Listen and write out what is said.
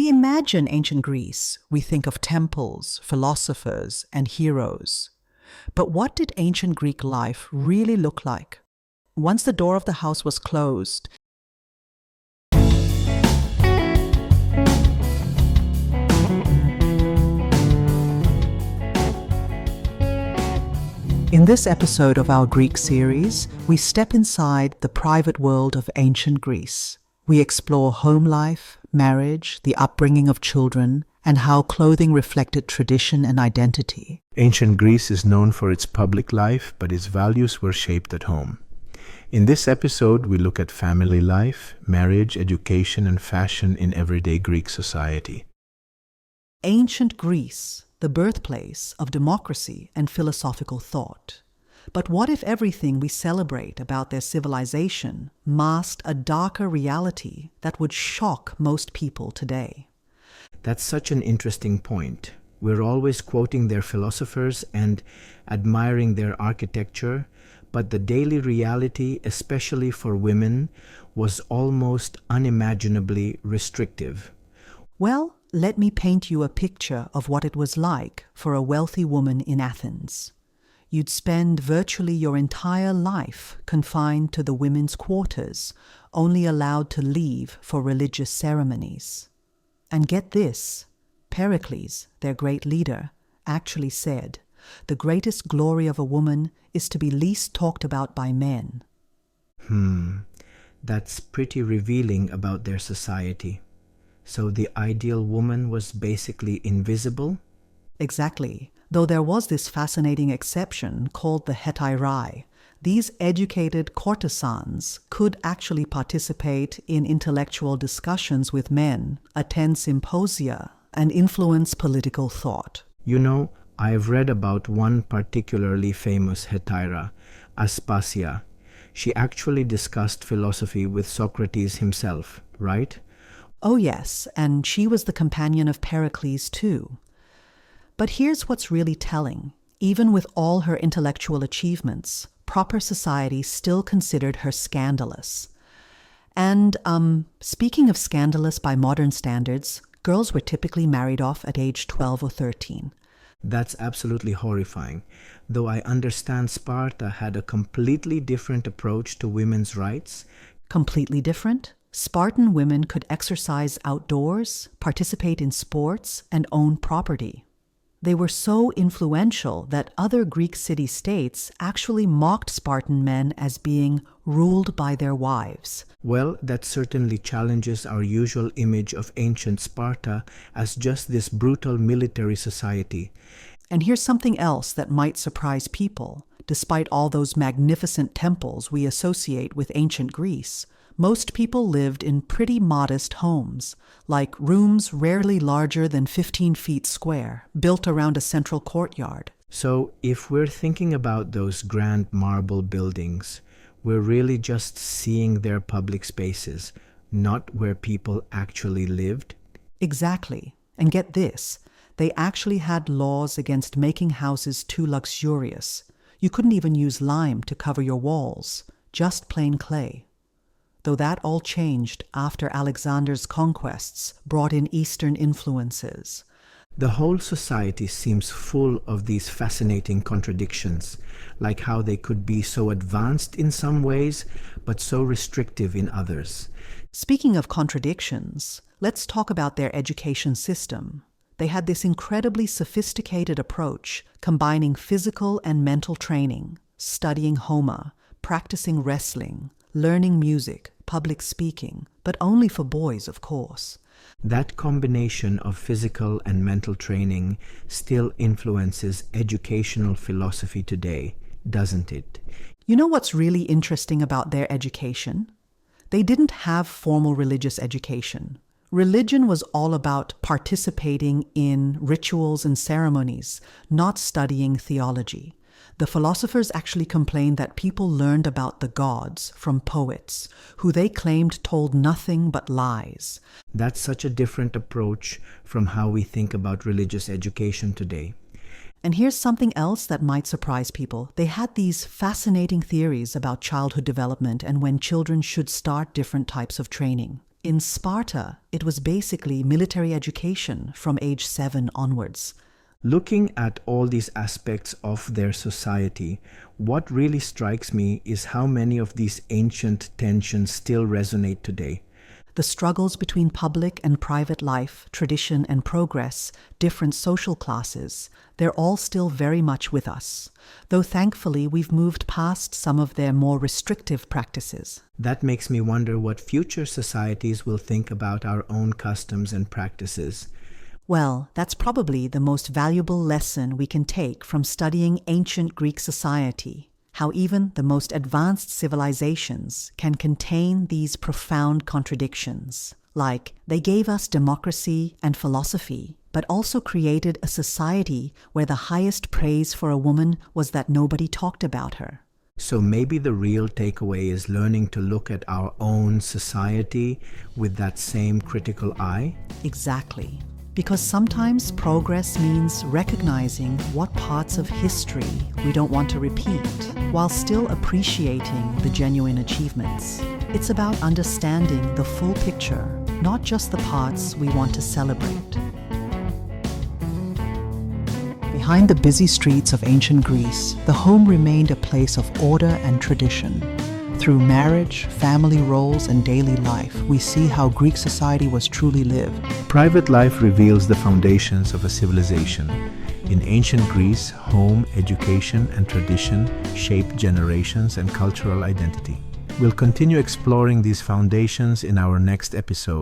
we imagine ancient Greece, we think of temples, philosophers, and heroes. But what did ancient Greek life really look like? Once the door of the house was closed, in this episode of our Greek series, we step inside the private world of ancient Greece. We explore home life, marriage, the upbringing of children, and how clothing reflected tradition and identity. Ancient Greece is known for its public life, but its values were shaped at home. In this episode, we look at family life, marriage, education, and fashion in everyday Greek society. Ancient Greece, the birthplace of democracy and philosophical thought. But what if everything we celebrate about their civilization masked a darker reality that would shock most people today? That's such an interesting point. We're always quoting their philosophers and admiring their architecture, but the daily reality, especially for women, was almost unimaginably restrictive. Well, let me paint you a picture of what it was like for a wealthy woman in Athens. You'd spend virtually your entire life confined to the women's quarters, only allowed to leave for religious ceremonies. And get this, Pericles, their great leader, actually said, "The greatest glory of a woman is to be least talked about by men." That's pretty revealing about their society. So the ideal woman was basically invisible? Exactly. Though there was this fascinating exception called the hetairai. These educated courtesans could actually participate in intellectual discussions with men, attend symposia, and influence political thought. You know, I've read about one particularly famous hetaira, Aspasia. She actually discussed philosophy with Socrates himself, right? Oh yes, and she was the companion of Pericles too. But here's what's really telling. Even with all her intellectual achievements, proper society still considered her scandalous. And, speaking of scandalous by modern standards, girls were typically married off at age 12 or 13. That's absolutely horrifying. Though I understand Sparta had a completely different approach to women's rights. Completely different? Spartan women could exercise outdoors, participate in sports, and own property. They were so influential that other Greek city-states actually mocked Spartan men as being ruled by their wives. Well, that certainly challenges our usual image of ancient Sparta as just this brutal military society. And here's something else that might surprise people. Despite all those magnificent temples we associate with ancient Greece, most people lived in pretty modest homes, like rooms rarely larger than 15 feet square, built around a central courtyard. So, if we're thinking about those grand marble buildings, we're really just seeing their public spaces, not where people actually lived? Exactly. And get this, they actually had laws against making houses too luxurious. You couldn't even use lime to cover your walls, just plain clay. Though that all changed after Alexander's conquests brought in Eastern influences. The whole society seems full of these fascinating contradictions, like how they could be so advanced in some ways, but so restrictive in others. Speaking of contradictions, let's talk about their education system. They had this incredibly sophisticated approach, combining physical and mental training, studying Homer, practicing wrestling, learning music, public speaking, but only for boys, of course. That combination of physical and mental training still influences educational philosophy today, doesn't it? You know what's really interesting about their education? They didn't have formal religious education. Religion was all about participating in rituals and ceremonies, not studying theology. The philosophers actually complained that people learned about the gods from poets, who they claimed told nothing but lies. That's such a different approach from how we think about religious education today. And here's something else that might surprise people. They had these fascinating theories about childhood development and when children should start different types of training. In Sparta, it was basically military education from age 7 onwards. Looking at all these aspects of their society, what really strikes me is how many of these ancient tensions still resonate today. The struggles between public and private life, tradition and progress, different social classes, they're all still very much with us, though thankfully we've moved past some of their more restrictive practices. That makes me wonder what future societies will think about our own customs and practices. Well, that's probably the most valuable lesson we can take from studying ancient Greek society. How even the most advanced civilizations can contain these profound contradictions. Like, they gave us democracy and philosophy, but also created a society where the highest praise for a woman was that nobody talked about her. So maybe the real takeaway is learning to look at our own society with that same critical eye? Exactly. Because sometimes progress means recognizing what parts of history we don't want to repeat, while still appreciating the genuine achievements. It's about understanding the full picture, not just the parts we want to celebrate. Behind the busy streets of ancient Greece, the home remained a place of order and tradition. Through marriage, family roles, and daily life, we see how Greek society was truly lived. Private life reveals the foundations of a civilization. In ancient Greece, home, education, and tradition shaped generations and cultural identity. We'll continue exploring these foundations in our next episode.